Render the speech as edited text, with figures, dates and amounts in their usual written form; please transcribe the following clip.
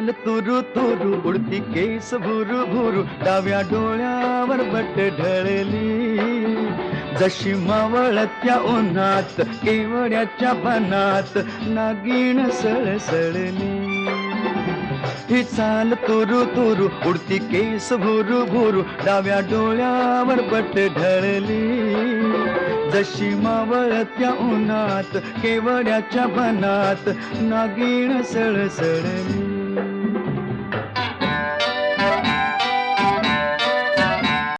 चाल तुरु तुरु उडती केस भुरु भुरु डाव्या डोळ्यावर बट ढळली जशी मावळत्या उन्हात केवड्याच्या बनात नागिण सळसळली ही चाल तुरु तुरु उडती केस भुरु भुरु डाव्या डोळ्यावर बट ढळली जशी मावळत्या उन्हात केवड्याच्या बनात नागिण सळसळली